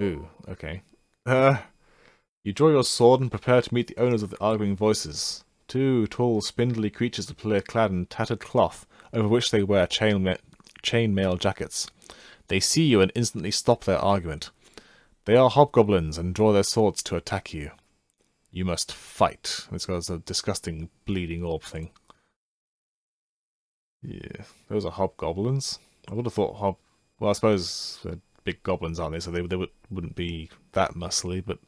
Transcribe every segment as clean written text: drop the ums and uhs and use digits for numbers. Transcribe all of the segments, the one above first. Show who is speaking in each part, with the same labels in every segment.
Speaker 1: Ooh, okay. You draw your sword and prepare to meet the owners of the arguing voices. Two tall, spindly creatures appear clad in tattered cloth, over which they wear chain-mail jackets. They see you and instantly stop their argument. They are hobgoblins and draw their swords to attack you. You must fight. This guy's a disgusting bleeding orb thing. Yeah, those are hobgoblins. I would have thought well, I suppose they're big goblins, aren't they? So they wouldn't be that muscly, but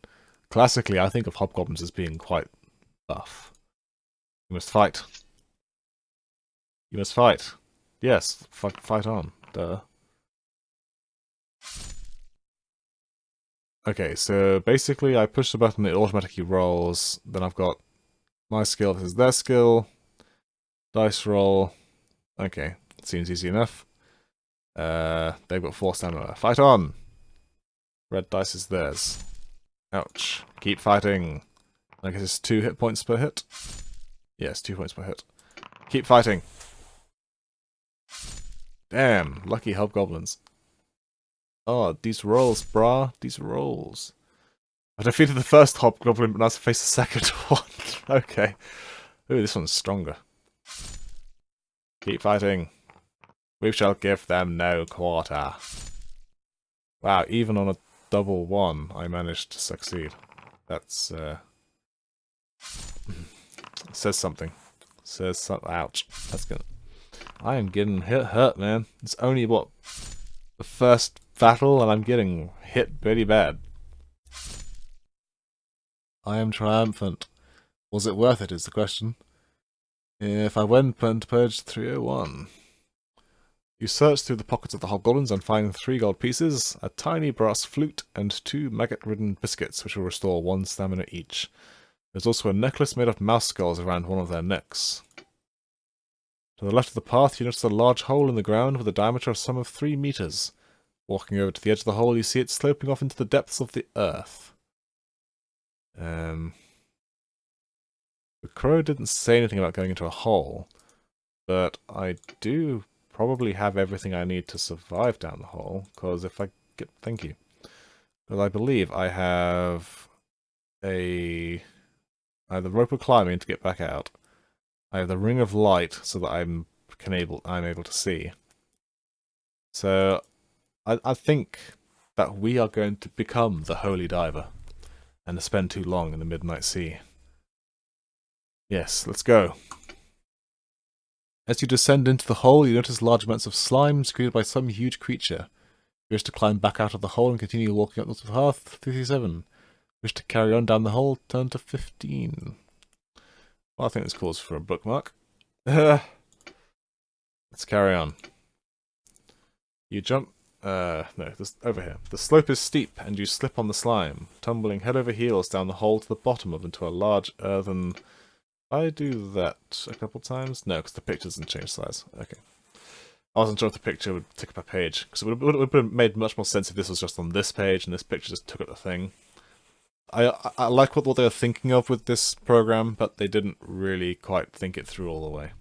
Speaker 1: classically I think of hobgoblins as being quite buff. You must fight. You must fight. Yes, fight on. Duh. Okay, so basically I push the button, it automatically rolls. Then I've got my skill, this is their skill. Dice roll. Okay, seems easy enough. They've got 4 stamina. Fight on! Red dice is theirs. Ouch. Keep fighting. I guess it's 2 hit points per hit? Yes, 2 points per hit. Keep fighting! Damn, lucky hobgoblins. Oh, these rolls, brah. These rolls. I defeated the first hobgoblin, but now I have to face the second one. Okay. Ooh, this one's stronger. Keep fighting. We shall give them no quarter. Wow, even on a double 1, I managed to succeed. That's, says something. Says something. Ouch. That's gonna... I am getting hurt, man. It's only, what, the first battle, and I'm getting hit pretty bad. I am triumphant. Was it worth it, is the question. If I went and purged 301. You search through the pockets of the hobgoblins and find 3 gold pieces, a tiny brass flute, and 2 maggot-ridden biscuits, which will restore 1 stamina each. There's also a necklace made of mouse skulls around one of their necks. To the left of the path, you notice a large hole in the ground with a diameter of some of 3 meters. Walking over to the edge of the hole, you see it sloping off into the depths of the earth. The crow didn't say anything about going into a hole, but I do probably have everything I need to survive down the hole, because if I get... Thank you. Because I believe I have I have the rope of climbing to get back out. I have the ring of light so that I'm able to see. So I think that we are going to become the Holy Diver and to spend too long in the Midnight Sea. Yes, let's go. As you descend into the hole, you notice large amounts of slime created by some huge creature. You wish to climb back out of the hole and continue walking up the path, 37. Wish to carry on down the hole, turn to 15. Well, I think this calls for a bookmark. Let's carry on. You jump... no, this, over here. The slope is steep, and you slip on the slime, tumbling head over heels down the hole to the bottom of into a large earthen... I do that a couple times? No, because the picture doesn't change size. Okay. I wasn't sure if the picture would take up a page, because it would have made much more sense if this was just on this page, and this picture just took up the thing. I like what they were thinking of with this program, but they didn't really quite think it through all the way.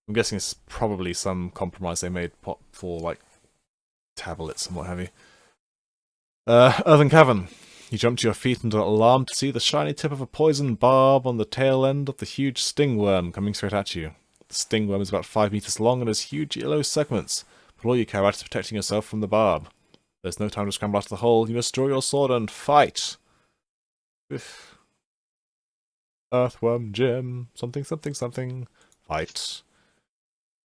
Speaker 1: I'm guessing it's probably some compromise they made for, like, tablets and what have you. Earthen Cavern. You jump to your feet and are alarmed to see the shiny tip of a poison barb on the tail end of the huge stingworm coming straight at you. The stingworm is about 5 meters long and has huge yellow segments, but all you care about is protecting yourself from the barb. There's no time to scramble out of the hole. You must draw your sword and fight. Earthworm gem. Something, something, something. Fight.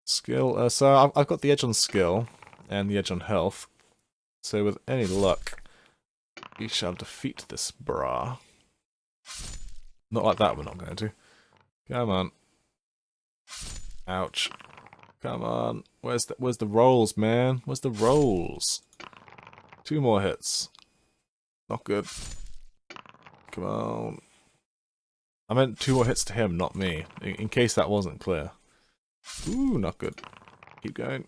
Speaker 1: Skill. So I've got the edge on skill and the edge on health. So with any luck, we shall defeat this bra. Not like that, we're not going to. Come on. Ouch. Come on. Where's the rolls, man? Where's the rolls? 2 more hits. Not good. Come on. I meant 2 more hits to him, not me. In case that wasn't clear. Ooh, not good. Keep going.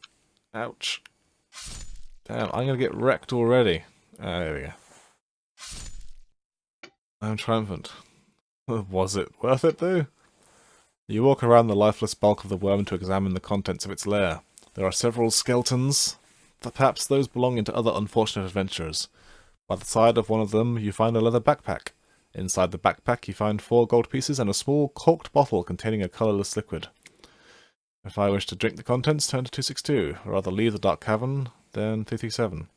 Speaker 1: Ouch. Damn, I'm gonna get wrecked already. There we go. I'm triumphant. Was it worth it, though? You walk around the lifeless bulk of the worm to examine the contents of its lair. There are several skeletons, perhaps those belonging to other unfortunate adventurers. By the side of one of them, you find a leather backpack. Inside the backpack, you find 4 gold pieces and a small corked bottle containing a colourless liquid. If I wish to drink the contents, turn to 262, or rather leave the dark cavern, then 337.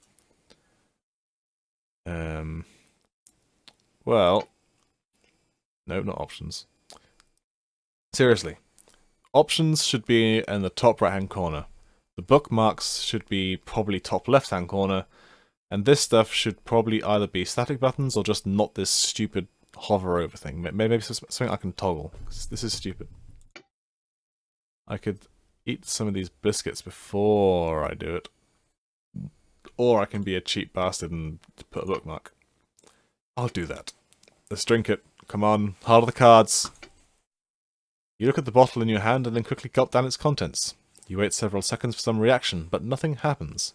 Speaker 1: Well, no, not options. Seriously, options should be in the top right-hand corner. The bookmarks should be probably top left-hand corner, and this stuff should probably either be static buttons or just not this stupid hover over thing. Maybe something I can toggle. This is stupid. I could eat some of these biscuits before I do it. Or I can be a cheap bastard and put a bookmark. I'll do that. Let's drink it. Come on, heart of the cards. You look at the bottle in your hand and then quickly gulp down its contents. You wait several seconds for some reaction, but nothing happens.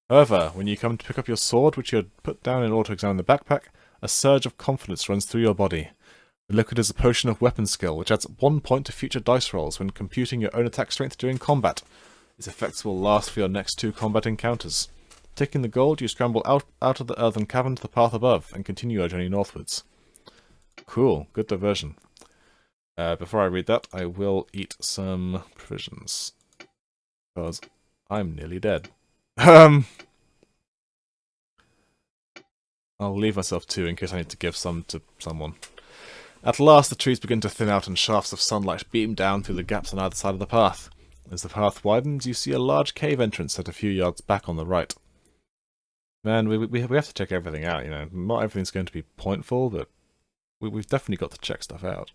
Speaker 1: However, when you come to pick up your sword, which you had put down in order to examine the backpack, a surge of confidence runs through your body. The liquid is a potion of weapon skill, which adds 1 point to future dice rolls when computing your own attack strength during combat. Its effects will last for your next 2 combat encounters. Taking the gold, you scramble out of the earthen cavern to the path above, and continue your journey northwards. Cool, good diversion. Before I read that, I will eat some provisions. Because I'm nearly dead. I'll leave myself 2 in case I need to give some to someone. At last the trees begin to thin out and shafts of sunlight beam down through the gaps on either side of the path. As the path widens, you see a large cave entrance set a few yards back on the right. Man, we have to check everything out, you know. Not everything's going to be pointful, but we've definitely got to check stuff out.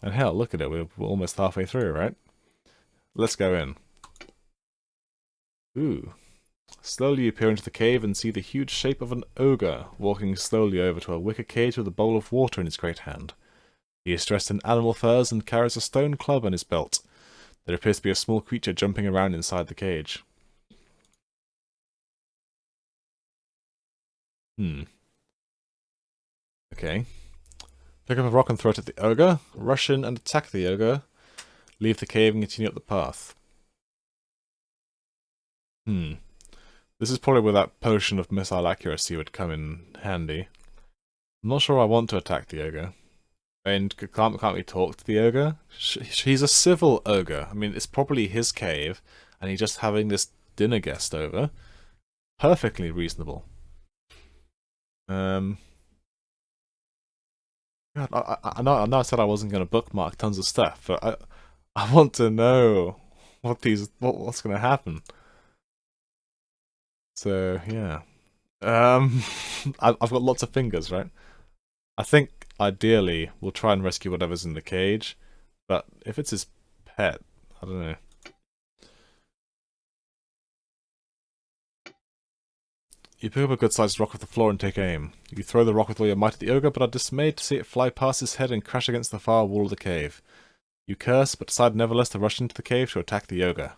Speaker 1: And hell, look at it, we're almost halfway through, right? Let's go in. Ooh. Slowly you appear into the cave and see the huge shape of an ogre walking slowly over to a wicker cage with a bowl of water in his great hand. He is dressed in animal furs and carries a stone club on his belt. There appears to be a small creature jumping around inside the cage. Okay. Pick up a rock and throw it at the ogre, rush in and attack the ogre, leave the cave and continue up the path. This is probably where that potion of missile accuracy would come in handy. I'm not sure I want to attack the ogre. And can't we talk to the ogre? He's a civil ogre. I mean, it's probably his cave, and he's just having this dinner guest over. Perfectly reasonable. God, I know I said I wasn't going to bookmark tons of stuff, but I want to know what's going to happen. So yeah, I've got lots of fingers, right? I think ideally we'll try and rescue whatever's in the cage, but if it's his pet, I don't know. You pick up a good-sized rock off the floor and take aim. You throw the rock with all your might at the ogre, but are dismayed to see it fly past his head and crash against the far wall of the cave. You curse, but decide nevertheless to rush into the cave to attack the ogre.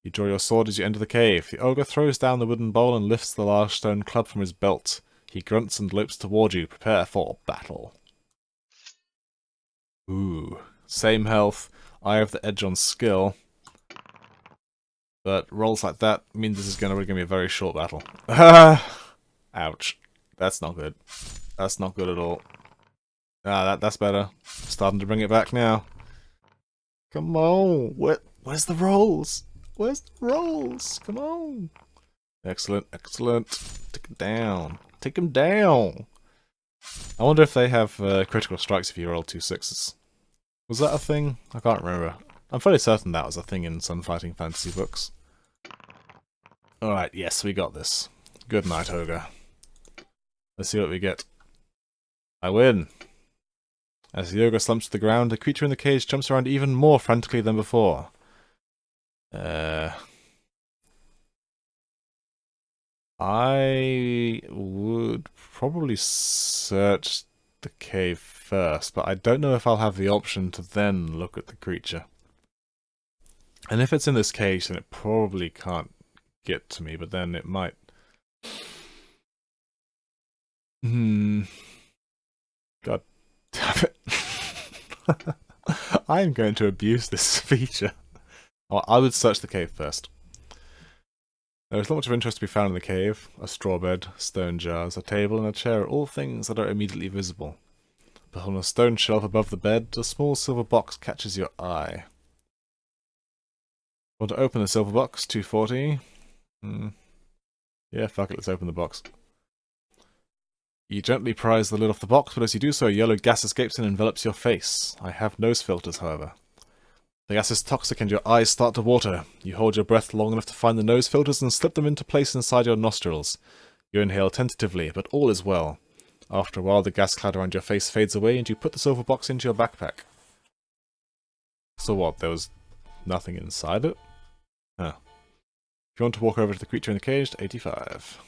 Speaker 1: You draw your sword as you enter the cave. The ogre throws down the wooden bowl and lifts the large stone club from his belt. He grunts and lopes toward you. Prepare for battle. Ooh. Same health. I have the edge on skill. But rolls like that means this is going to be a very short battle. Ouch. That's not good. That's not good at all. That's better. Starting to bring it back now. Come on. Where's the rolls? Where's the rolls? Come on. Excellent, excellent. Take him down. Take him down. I wonder if they have critical strikes if you roll 2 6s. Was that a thing? I can't remember. I'm fairly certain that was a thing in some fighting fantasy books. Alright, yes, we got this. Good night, ogre. Let's see what we get. I win. As the ogre slumps to the ground, the creature in the cage jumps around even more frantically than before. I would probably search the cave first, but I don't know if I'll have the option to then look at the creature. And if it's in this cage, then it probably can't get to me, but then it might. God damn it. I'm going to abuse this feature. I would search the cave first. There is not much of interest to be found in the cave. A straw bed, stone jars, a table, and a chair are all things that are immediately visible. But on a stone shelf above the bed, a small silver box catches your eye. Want to open the silver box? 240. Yeah, fuck it, let's open the box. You gently prise the lid off the box, but as you do so, a yellow gas escapes and envelops your face. I have nose filters, however. The gas is toxic and your eyes start to water. You hold your breath long enough to find the nose filters and slip them into place inside your nostrils. You inhale tentatively, but all is well. After a while, the gas cloud around your face fades away and you put the silver box into your backpack. So what, there was nothing inside it? Huh. If you want to walk over to the creature in the cage, 85.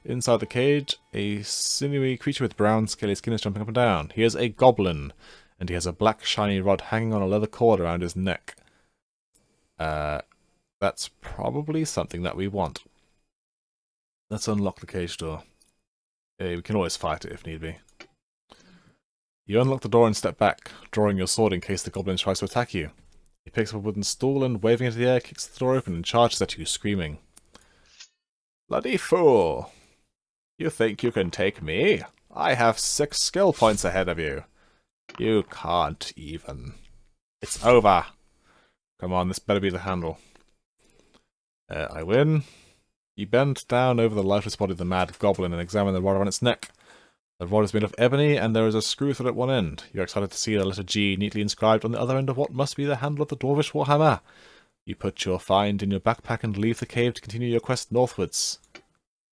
Speaker 1: Inside the cage, a sinewy creature with brown, scaly skin is jumping up and down. He is a goblin, and he has a black, shiny rod hanging on a leather cord around his neck. That's probably something that we want. Let's unlock the cage door. We can always fight it if need be. You unlock the door and step back, drawing your sword in case the goblin tries to attack you. He picks up a wooden stool and, waving into the air, kicks the door open and charges at you, screaming. Bloody fool! You think you can take me? I have 6 skill points ahead of you. You can't even. It's over. Come on, this better be the handle. I win. You bend down over the lifeless body of the mad goblin and examine the rod around its neck. The rod is made of ebony, and there is a screw thread at one end. You're excited to see the letter G neatly inscribed on the other end of what must be the handle of the dwarvish warhammer. You put your find in your backpack and leave the cave to continue your quest northwards.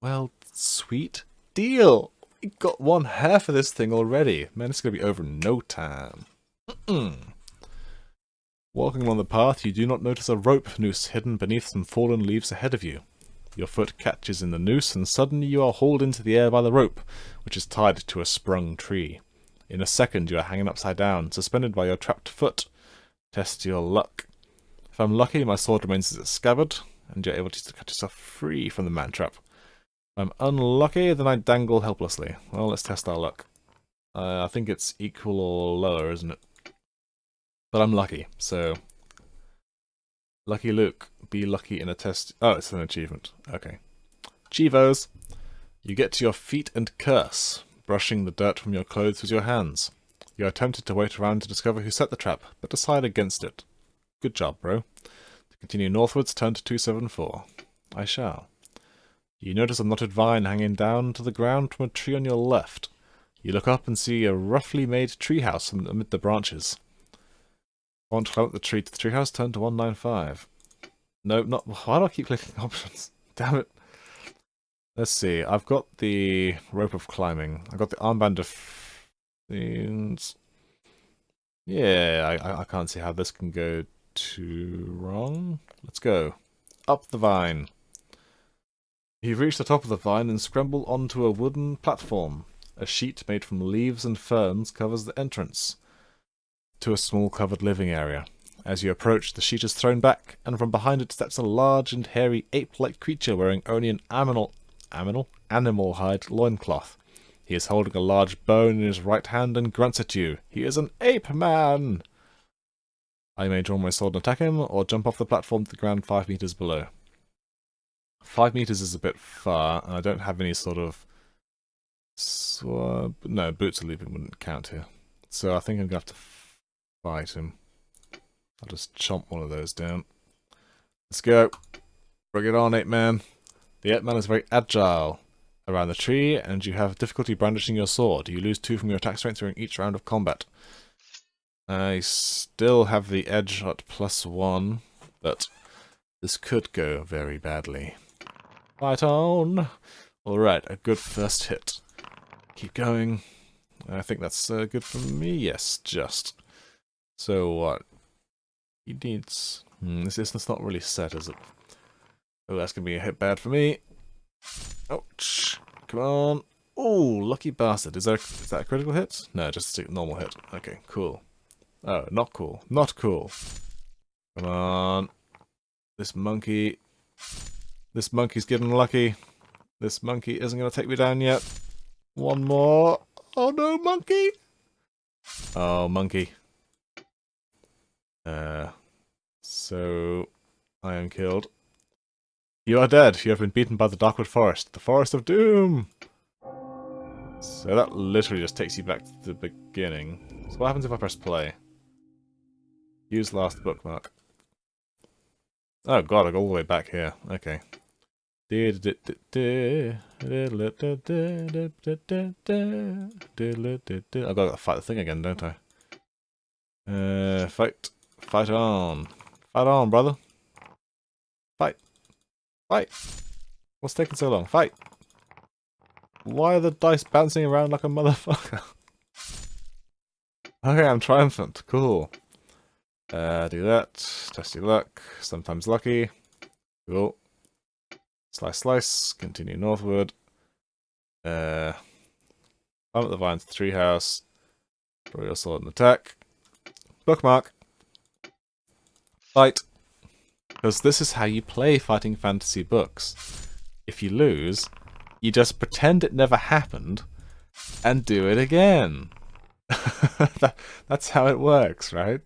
Speaker 1: Well, sweet deal! We got one half of this thing already. Man, it's going to be over in no time. Walking along the path, you do not notice a rope noose hidden beneath some fallen leaves ahead of you. Your foot catches in the noose, and suddenly you are hauled into the air by the rope, which is tied to a sprung tree. In a second, you are hanging upside down, suspended by your trapped foot. Test your luck. If I'm lucky, my sword remains in its scabbard, and you're able to cut yourself free from the man-trap. If I'm unlucky, then I dangle helplessly. Well, let's test our luck. I think it's equal or lower, isn't it? But I'm lucky, so... Lucky Luke. Be lucky in a test... Oh, it's an achievement. Okay. Chivos! You get to your feet and curse, brushing the dirt from your clothes with your hands. You are tempted to wait around to discover who set the trap, but decide against it. Good job, bro. To continue northwards, turn to 274. I shall. You notice a knotted vine hanging down to the ground from a tree on your left. You look up and see a roughly made treehouse amid the branches. Want to climb up the tree to the treehouse, turn to 195. No, not... Why do I keep clicking options? Damn it. Let's see. I've got the rope of climbing. I've got the armband of things. Yeah, I can't see how this can go too wrong. Let's go. Up the vine. You've reached the top of the vine and scramble onto a wooden platform. A sheet made from leaves and ferns covers the entrance to a small covered living area. As you approach, the sheet is thrown back, and from behind it steps a large and hairy ape-like creature wearing only an animal hide loincloth. He is holding a large bone in his right hand and grunts at you. He is an ape man! I may draw my sword and attack him, or jump off the platform to the ground 5 meters below. 5 meters is a bit far, and I don't have any sort of... No, boots of leaping wouldn't count here. So I think I'm going to have to fight him. I'll just chomp one of those down. Let's go. Bring it on, ape man. The ape man is very agile around the tree, and you have difficulty brandishing your sword. You lose 2 from your attack strength during each round of combat. I still have the edge at +1, but this could go very badly. Fight on! Alright, a good first hit. Keep going. I think that's good for me. Yes, just. So what? He needs... this is not really set, is it? Oh, that's going to be a hit bad for me. Ouch. Come on. Oh, lucky bastard. Is that a critical hit? No, just a normal hit. Okay, cool. Oh, not cool. Not cool. Come on. This monkey's getting lucky. This monkey isn't going to take me down yet. One more. Oh no, monkey! Oh, monkey. So I am killed. You are dead. You have been beaten by the Darkwood Forest. The Forest of Doom! So that literally just takes you back to the beginning. So what happens if I press play? Use last bookmark. Oh god, I go all the way back here. Okay. I've got to fight the thing again, don't I? Fight. Fight on. Fight on, brother. Fight. Fight. What's taking so long? Fight. Why are the dice bouncing around like a motherfucker? Okay, I'm triumphant. Cool. Do that. Test your luck. Sometimes lucky. Cool. Slice, slice. Continue northward. Climb up the vines to treehouse. Draw your sword and attack. Bookmark. Fight. Because this is how you play fighting fantasy books. If you lose, you just pretend it never happened and do it again. That's how it works, right?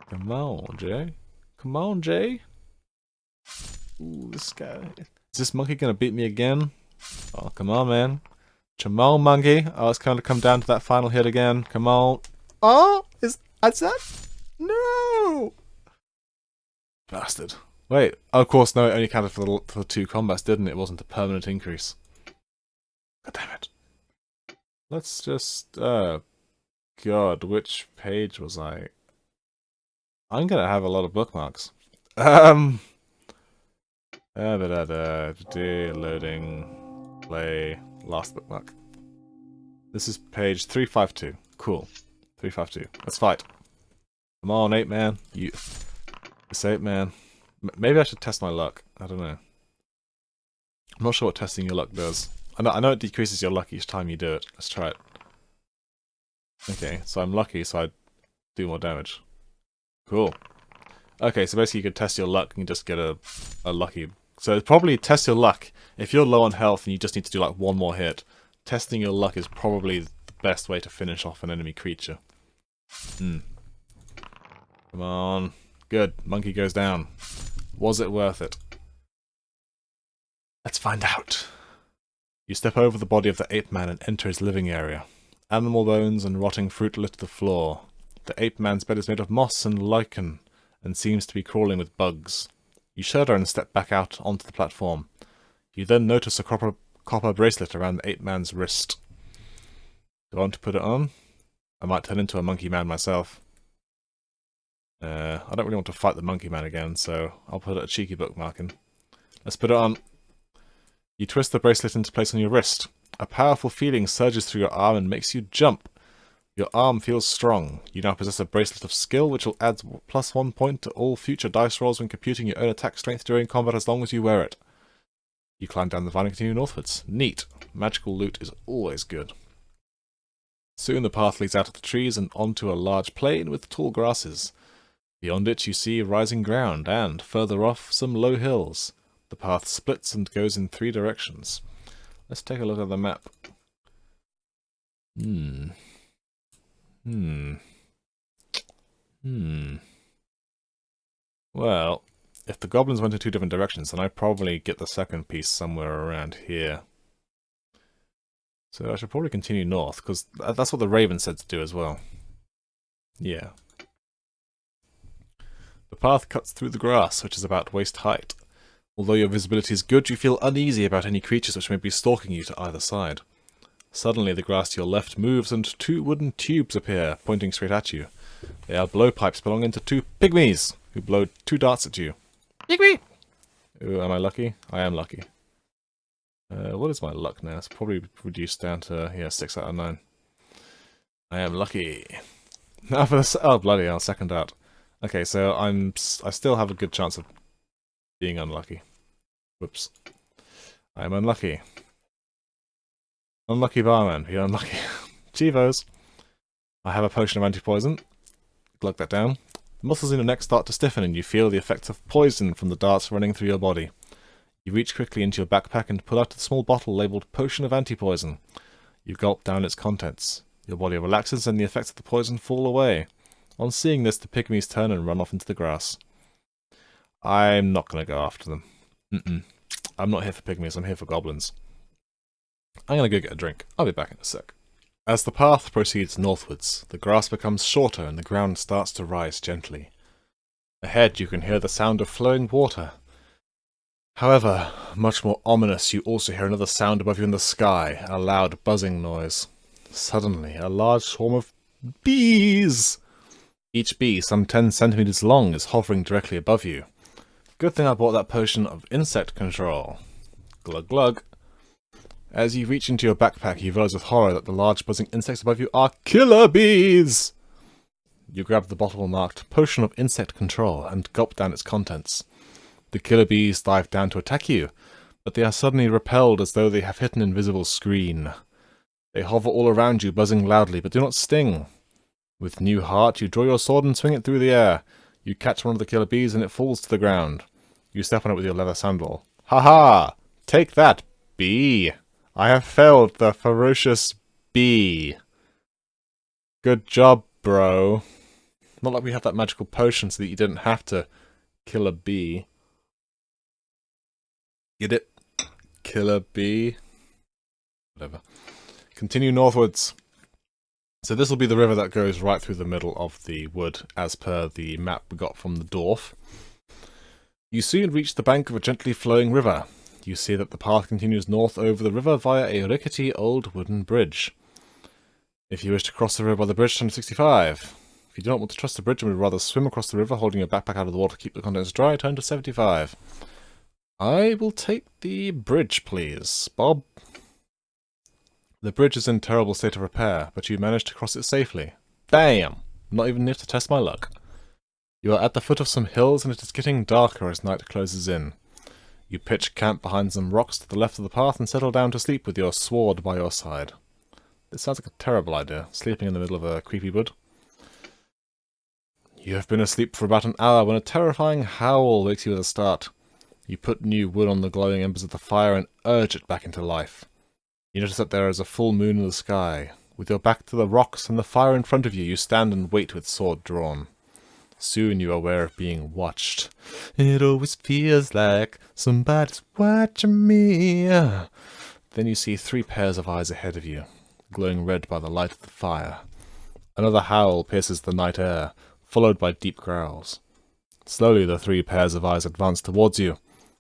Speaker 1: Come on, Jay. Come on, Jay. Ooh, this guy. Is this monkey gonna beat me again? Oh, come on, man. Come on, monkey. Oh, it's going to come down to that final hit again. Come on. Oh, is that? No! Bastard. Wait, of course, no, it only counted for the 2 combats, didn't it? It wasn't a permanent increase. God damn it. Let's just, God, which page was I? I'm gonna have a lot of bookmarks. Loading, play, last bookmark. This is page 352. Cool. 352. Let's fight. Come on, 8-man. This 8-man. Maybe I should test my luck. I don't know. I'm not sure what testing your luck does. I know it decreases your luck each time you do it. Let's try it. Okay, so I'm lucky, so I do more damage. Cool. Okay, so basically you can test your luck and just get a lucky... So probably test your luck. If you're low on health and you just need to do like 1 more hit, testing your luck is probably the best way to finish off an enemy creature. Come on. Good. Monkey goes down. Was it worth it? Let's find out. You step over the body of the ape-man and enter his living area. Animal bones and rotting fruit litter the floor. The ape-man's bed is made of moss and lichen, and seems to be crawling with bugs. You shudder and step back out onto the platform. You then notice a copper bracelet around the ape-man's wrist. Do I want to put it on? I might turn into a monkey man myself. I don't really want to fight the monkey man again, so I'll put a cheeky bookmark in. Let's put it on. You twist the bracelet into place on your wrist. A powerful feeling surges through your arm and makes you jump. Your arm feels strong. You now possess a bracelet of skill, which will add +1 point to all future dice rolls when computing your own attack strength during combat as long as you wear it. You climb down the vine and continue northwards. Neat. Magical loot is always good. Soon the path leads out of the trees and onto a large plain with tall grasses. Beyond it you see rising ground and, further off, some low hills. The path splits and goes in 3 directions. Let's take a look at the map. Well, if the goblins went in 2 different directions, then I'd probably get the second piece somewhere around here. So I should probably continue north, because that's what the raven said to do as well. Yeah. The path cuts through the grass, which is about waist height. Although your visibility is good, you feel uneasy about any creatures which may be stalking you to either side. Suddenly the grass to your left moves and 2 wooden tubes appear, pointing straight at you. They are blowpipes belonging to 2 pygmies, who blow 2 darts at you. Pygmy! Ooh, am I lucky? I am lucky. What is my luck now? It's probably reduced down to, yeah, 6 out of 9. I am lucky. Now for the... Oh, bloody hell, second dart. Okay, so I still have a good chance of being unlucky. Whoops. I am unlucky. Unlucky barman, be unlucky. Chivos. I have a potion of anti-poison. Glug that down. The muscles in your neck start to stiffen and you feel the effects of poison from the darts running through your body. You reach quickly into your backpack and pull out a small bottle labelled Potion of Anti-Poison. You gulp down its contents. Your body relaxes and the effects of the poison fall away. On seeing this, the pygmies turn and run off into the grass. I'm not going to go after them. I'm not here for pygmies, I'm here for goblins. I'm going to go get a drink. I'll be back in a sec. As the path proceeds northwards, the grass becomes shorter and the ground starts to rise gently. Ahead you can hear the sound of flowing water. However, much more ominous, you also hear another sound above you in the sky, a loud buzzing noise. Suddenly, a large swarm of bees! Each bee, some 10 centimeters long, is hovering directly above you. Good thing I bought that potion of insect control. Glug glug. As you reach into your backpack, you realize with horror that the large buzzing insects above you are killer bees! You grab the bottle marked Potion of Insect Control and gulp down its contents. The killer bees dive down to attack you, but they are suddenly repelled as though they have hit an invisible screen. They hover all around you, buzzing loudly, but do not sting. With new heart, you draw your sword and swing it through the air. You catch one of the killer bees and it falls to the ground. You step on it with your leather sandal. Ha ha! Take that, bee! I have felled the ferocious bee. Good job, bro. Not like we have that magical potion so that you didn't have to kill a bee. Get it? Killer bee? Whatever. Continue northwards. So this will be the river that goes right through the middle of the wood, as per the map we got from the dwarf. You soon reach the bank of a gently flowing river. You see that the path continues north over the river via a rickety old wooden bridge. If you wish to cross the river by the bridge, turn to 65. If you do not want to trust the bridge and would rather swim across the river holding your backpack out of the water to keep the contents dry, turn to 75. I will take the bridge, please, Bob. The bridge is in terrible state of repair, but you managed to cross it safely. Bam! Not even need to test my luck. You are at the foot of some hills and it is getting darker as night closes in. You pitch camp behind some rocks to the left of the path and settle down to sleep with your sword by your side. This sounds like a terrible idea, sleeping in the middle of a creepy wood. You have been asleep for about an hour when a terrifying howl wakes you with a start. You put new wood on the glowing embers of the fire and urge it back into life. You notice that there is a full moon in the sky. With your back to the rocks and the fire in front of you, you stand and wait with sword drawn. Soon you are aware of being watched. It always feels like somebody's watching me. Then you see 3 pairs of eyes ahead of you, glowing red by the light of the fire. Another howl pierces the night air, followed by deep growls. Slowly the 3 pairs of eyes advance towards you.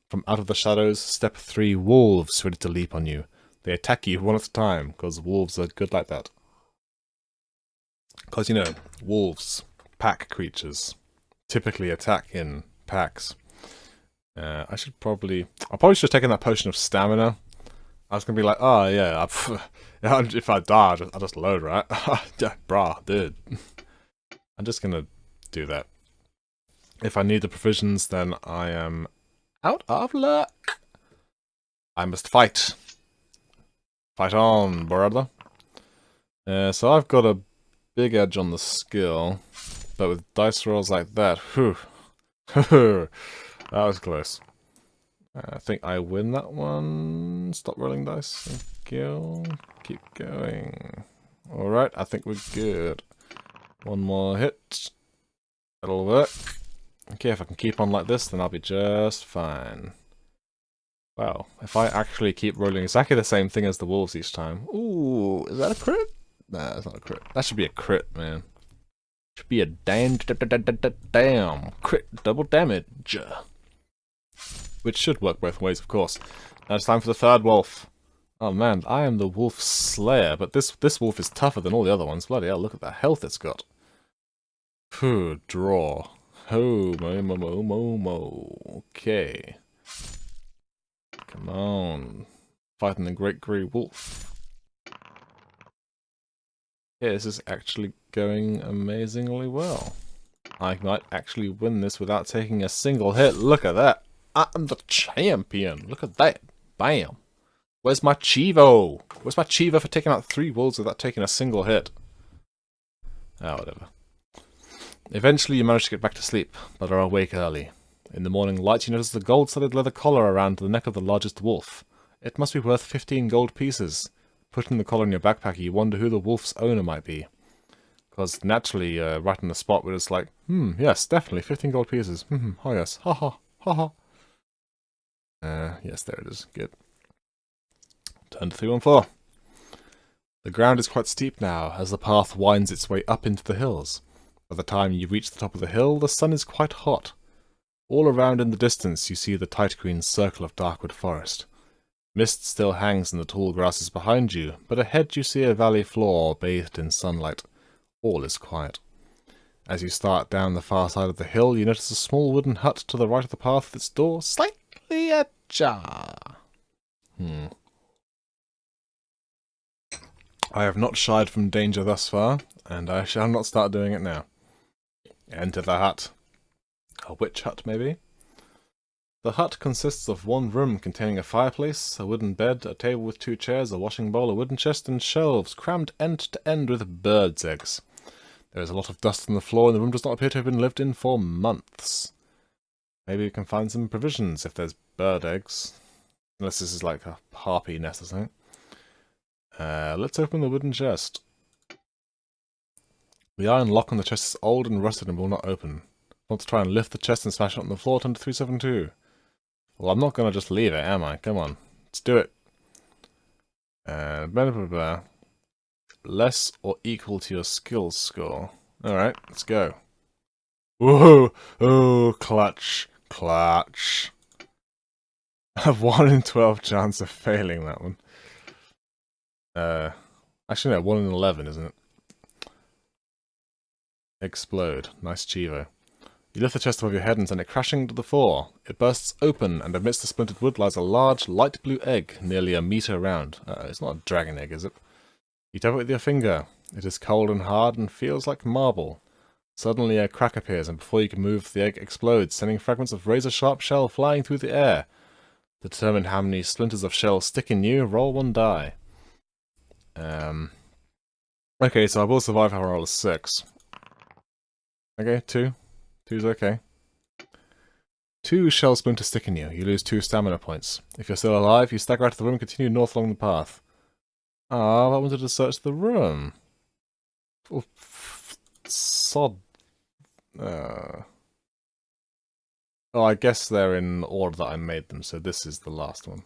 Speaker 1: From out of the shadows step 3 wolves ready to leap on you. They attack you one at a time, because wolves are good like that. Because, you know, wolves, pack creatures, typically attack in packs. I'll probably should have taken that potion of stamina. I was going to be like, oh yeah, if I die, I'll just load, right? Yeah, brah, dude. I'm just going to do that. If I need the provisions, then I am out of luck. I must fight. Fight on, brother. So I've got a big edge on the skill, but with dice rolls like that, whew, that was close. I think I win that one. Stop rolling dice. Thank you. Keep going. Alright, I think we're good. One more hit. That'll work. Okay, if I can keep on like this, then I'll be just fine. Wow, if I actually keep rolling exactly the same thing as the wolves each time. Ooh, is that a crit? Nah, that's not a crit. That should be a crit, man. Should be a damn crit double damage. Which should work both ways, of course. Now it's time for the 3rd wolf. Oh man, I am the wolf slayer, but this wolf is tougher than all the other ones. Bloody hell, look at the health it's got. Phew, draw. Oh, mo. Okay. Come on. Fighting the great grey wolf. Yeah, this is actually going amazingly well. I might actually win this without taking a single hit. Look at that. I'm the champion. Look at that. Bam. Where's my Chivo? Where's my Chivo for taking out 3 wolves without taking a single hit? Ah, whatever. Eventually you manage to get back to sleep, but are awake early. In the morning light you notice the gold-studded leather collar around the neck of the largest wolf. It must be worth 15 gold pieces. Putting the collar in your backpack, you wonder who the wolf's owner might be. Because naturally, right on the spot, we're just like, yes, definitely, 15 gold pieces. Oh yes, ha ha. Haha. Yes, there it is. Good. Turn to 314. The ground is quite steep now, as the path winds its way up into the hills. By the time you reach the top of the hill, the sun is quite hot. All around in the distance you see the tight green circle of Darkwood Forest. Mist still hangs in the tall grasses behind you, but ahead you see a valley floor bathed in sunlight. All is quiet. As you start down the far side of the hill, you notice a small wooden hut to the right of the path with its door slightly ajar. I have not shied from danger thus far, and I shall not start doing it now. Enter the hut. A witch hut, maybe? The hut consists of one room containing a fireplace, a wooden bed, a table with 2 chairs, a washing bowl, a wooden chest, and shelves crammed end to end with birds' eggs. There is a lot of dust on the floor, and the room does not appear to have been lived in for months. Maybe we can find some provisions if there's bird eggs. Unless this is like a harpy nest or something. Let's open the wooden chest. The iron lock on the chest is old and rusted and will not open. I want to try and lift the chest and smash it on the floor, turn to 372. Well, I'm not going to just leave it, am I? Come on. Let's do it. Blah, blah, blah. Less or equal to your skills score. Alright, let's go. Whoa! Oh, clutch. Clutch. I have 1 in 12 chance of failing that one. Actually no, 1 in 11, isn't it? Explode. Nice cheevo. You lift the chest above your head and send it crashing to the floor. It bursts open, and amidst the splintered wood lies a large, light blue egg, nearly a meter round. It's not a dragon egg, is it? You tap it with your finger. It is cold and hard and feels like marble. Suddenly a crack appears, and before you can move, the egg explodes, sending fragments of razor-sharp shell flying through the air. To determine how many splinters of shell stick in you, roll 1 die. Okay, so I will survive if I roll a 6. Okay, 2. 2's okay. 2 shell splinters stick in you. You lose 2 stamina points. If you're still alive, you stagger out of the room and continue north along the path. Ah, I wanted to search the room. Oh, sod. Oh, I guess they're in order that I made them, so this is the last one.